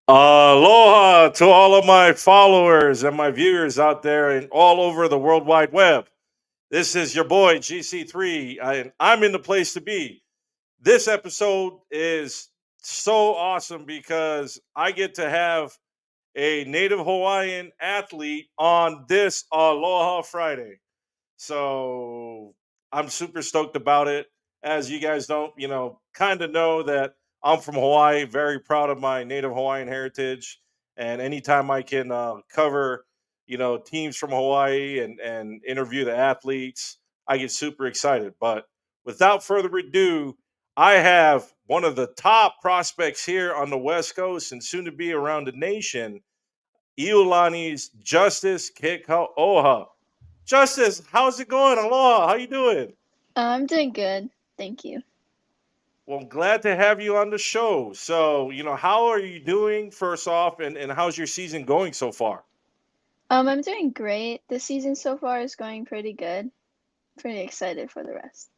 Aloha to all of my followers and my viewers out there and all over the World Wide Web. This is your boy GC3, and I'm in the place to be. This episode is so awesome because I get to have a Native Hawaiian athlete on this Aloha Friday. So I'm super stoked about it. As you guys don't, kind of know that I'm from Hawaii, very proud of my Native Hawaiian heritage. And anytime I can cover, teams from Hawaii and interview the athletes, I get super excited. But without further ado, I have one of the top prospects here on the West Coast and soon to be around the nation, Iolani's Justice Kekauoha. Justice, how's it going? Aloha, how you doing? I'm doing good. Thank you. Well, I'm glad to have you on the show. So, how are you doing first off, and how's your season going so far? I'm doing great. The season so far is going pretty good. Pretty excited for the rest.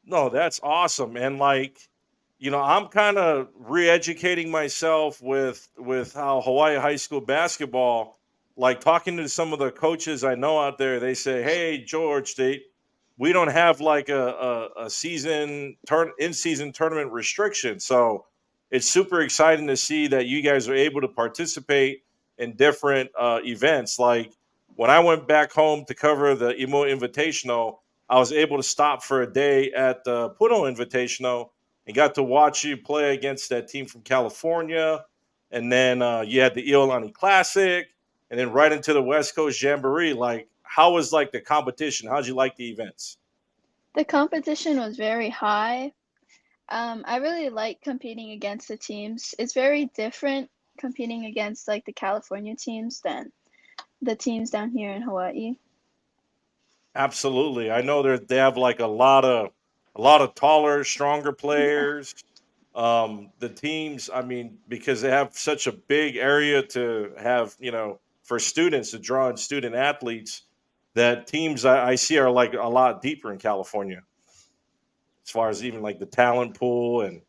No, that's awesome. And I'm kind of re-educating myself with how Hawaii high school basketball, like talking to some of the coaches I know out there, they say, "Hey, George, we don't have like a season in season tournament restriction." So it's super exciting to see that you guys are able to participate in different events. Like when I went back home to cover the Imo Invitational, I was able to stop for a day at the Puno Invitational and got to watch you play against that team from California. And then you had the Iolani Classic, and then right into the West Coast Jamboree. Like, how was like the competition? How'd you like the events? The competition was very high. I really like competing against the teams. It's very different competing against like the California teams than the teams down here in Hawaii. Absolutely, I know they have like a lot of taller, stronger Yeah. players. The teams, I mean, because they have such a big area to have, for students to draw in student athletes, that teams I see are like a lot deeper in California as far as even like the talent pool and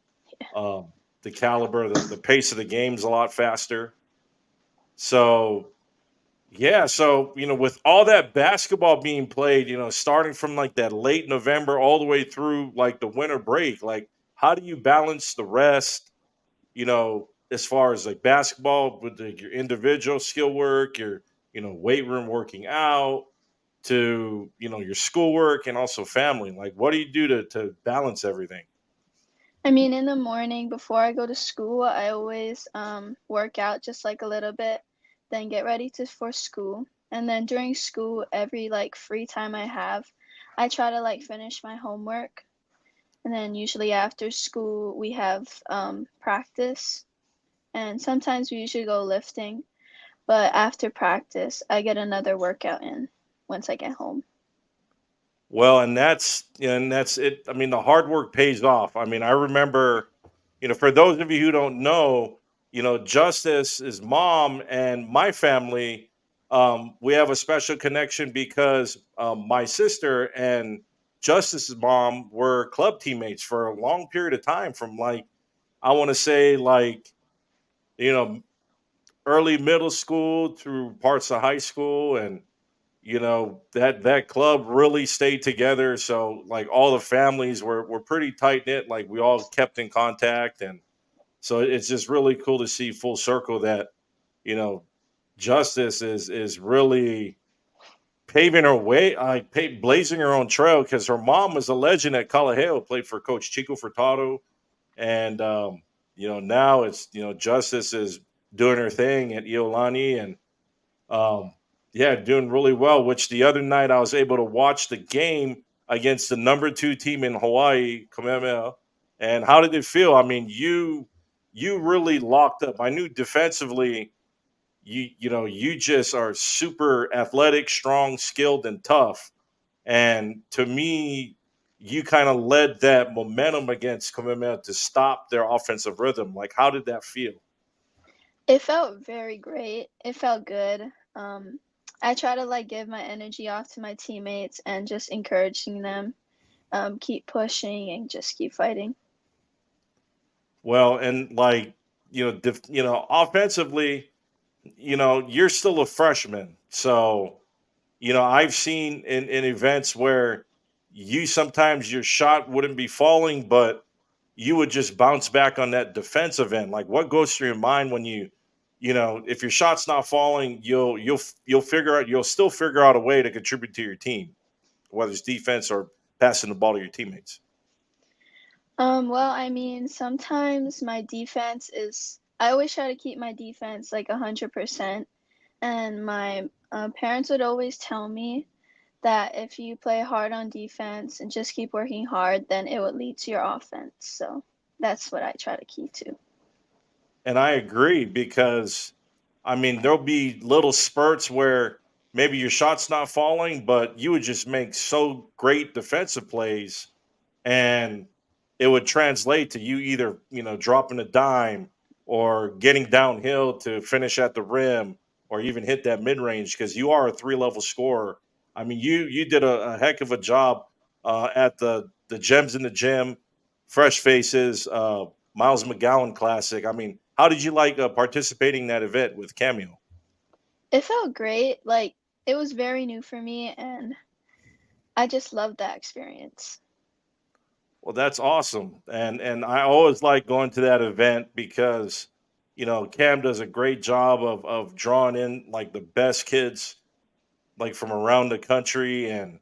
um, the caliber, the pace of the game's a lot faster. So yeah, so with all that basketball being played, starting from like that late November all the way through like the winter break, like how do you balance the rest? As far as like basketball with your individual skill work, your weight room working out, to your schoolwork and also family. Like, what do you do to balance everything? I mean, in the morning before I go to school, I always work out just like a little bit, then get ready to for school. And then during school, every like free time I have, I try to like finish my homework. And then usually after school, we have practice. And sometimes we usually go lifting. But after practice, I get another workout in once I get home. Well, and that's it. I mean, the hard work pays off. I mean, I remember, for those of you who don't know, Justice's mom and my family, we have a special connection because my sister and Justice's mom were club teammates for a long period of time, from like I want to say like you know early middle school through parts of high school, and that club really stayed together. So like all the families were pretty tight knit. Like we all kept in contact, and so it's just really cool to see full circle that you know Justice is really paving her way, blazing her own trail, because her mom was a legend at Kalaheo, played for Coach Chico Furtado, and now it's Justice is doing her thing at Iolani, and um, yeah, doing really well. Which the other night I was able to watch the game against the number two team in Hawaii, Kamehameha. And how did it feel? I mean, you really locked up. I knew defensively, you just are super athletic, strong, skilled, and tough. And to me, you kind of led that momentum against Kamehameha to stop their offensive rhythm. Like, how did that feel? It felt very great. It felt good. I try to like give my energy off to my teammates and just encouraging them, keep pushing and just keep fighting. Well, and like, offensively, you're still a freshman. So, I've seen in events where you sometimes your shot wouldn't be falling, but you would just bounce back on that defensive end. Like, what goes through your mind when if your shot's not falling, you'll still figure out a way to contribute to your team, whether it's defense or passing the ball to your teammates. Well, I mean, sometimes my defense is I always try to keep my defense like 100%. And my parents would always tell me that if you play hard on defense and just keep working hard, then it would lead to your offense. So that's what I try to keep to. And I agree because I mean there'll be little spurts where maybe your shot's not falling, but you would just make so great defensive plays and it would translate to you either dropping a dime or getting downhill to finish at the rim or even hit that mid range because you are a three-level scorer. I mean, you did a heck of a job at the gems in the gym, fresh faces, Miles McGowan Classic. I mean, how did you like participating in that event with Cameo? It felt great. Like it was very new for me and I just loved that experience. Well, that's awesome, and I always like going to that event because Cam does a great job of drawing in like the best kids like from around the country, and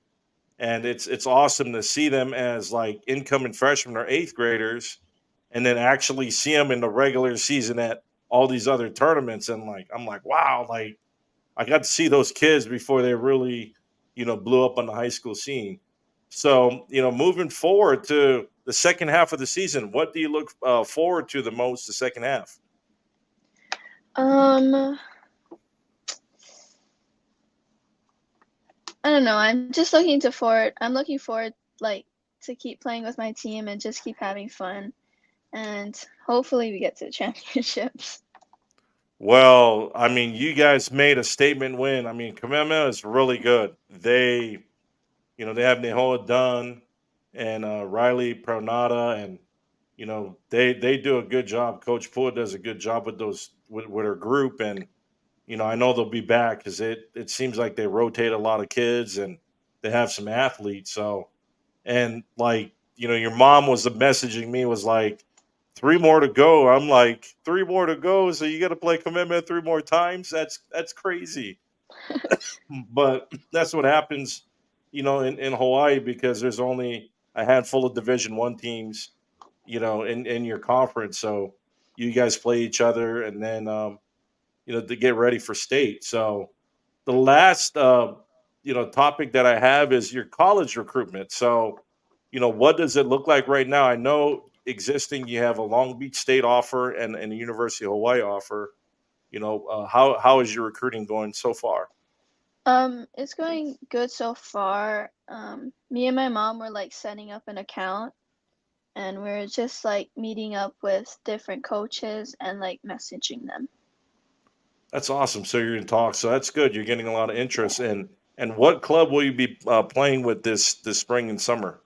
it's awesome to see them as like incoming freshmen or eighth graders, and then actually see them in the regular season at all these other tournaments, and like I'm like wow, like I got to see those kids before they really, blew up on the high school scene. So, moving forward to the second half of the season, what do you look forward to the most the second half? Um, I don't know. I'm looking forward like to keep playing with my team and just keep having fun and hopefully we get to the championships. Well, I mean, you guys made a statement win. I mean, Kamehameha is really good. They have Nihoa Dunn and Riley Pronada, and they do a good job. Coach Pua does a good job with with her group, and I know they'll be back because it seems like they rotate a lot of kids and they have some athletes. So and like your mom was messaging me was like 3 more to go. I'm like 3 more to go, so you got to play commitment 3 more times. That's crazy, but that's what happens, in Hawaii because there's only a handful of Division 1 teams, in your conference. So you guys play each other, and then to get ready for state. So the last topic that I have is your college recruitment. So, what does it look like right now? I know existing you have a Long Beach State offer and a University of Hawaii offer. How is your recruiting going so far? It's going good so far. Me and my mom were like setting up an account and we're just like meeting up with different coaches and like messaging them. That's awesome. So you're in talks. So that's good. You're getting a lot of Yeah. interest in. And what club will you be playing with this spring and summer?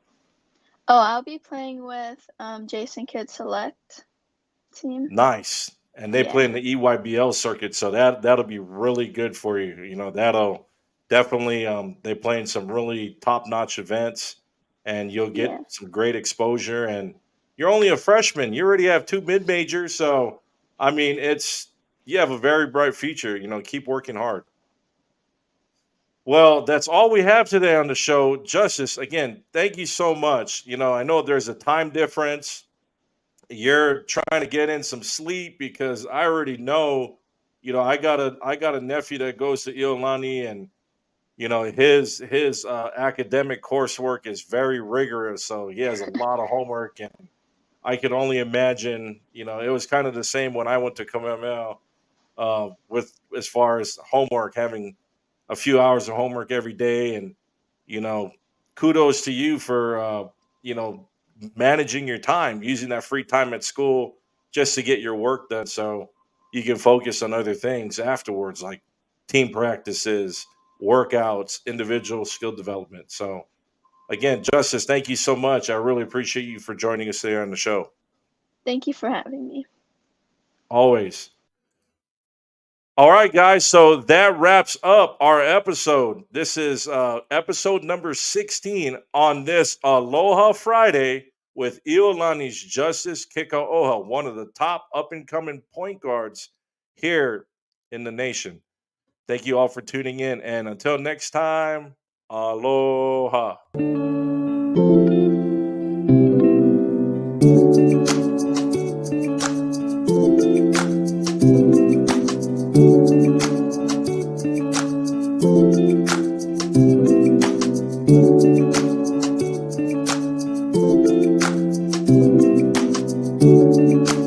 Oh, I'll be playing with Jason Kidd Select team. Nice. And they play Yeah. in the EYBL circuit, so that'll be really good for you. That'll definitely they play in some really top-notch events and you'll get Yeah. some great exposure and you're only a freshman. You already have 2 mid-majors, so I mean, it's you have a very bright future. Keep working hard. Well, that's all we have today on the show. Justice, again, thank you so much. I know there's a time difference, you're trying to get in some sleep because I already know, I got a nephew that goes to Iolani and his academic coursework is very rigorous, so he has a lot of homework and I could only imagine, it was kind of the same when I went to Kamehameha with as far as homework, having a few hours of homework every day and you know kudos to you for managing your time, using that free time at school just to get your work done so you can focus on other things afterwards, like team practices, workouts, individual skill development. So, again, Justice, thank you so much. I really appreciate you for joining us there on the show. Thank you for having me. Always. All right, guys. So that wraps up our episode. This is episode number 16 on this Aloha Friday with Iolani's Justice Kekauoha, one of the top up and coming point guards here in the nation. Thank you all for tuning in. And until next time, aloha.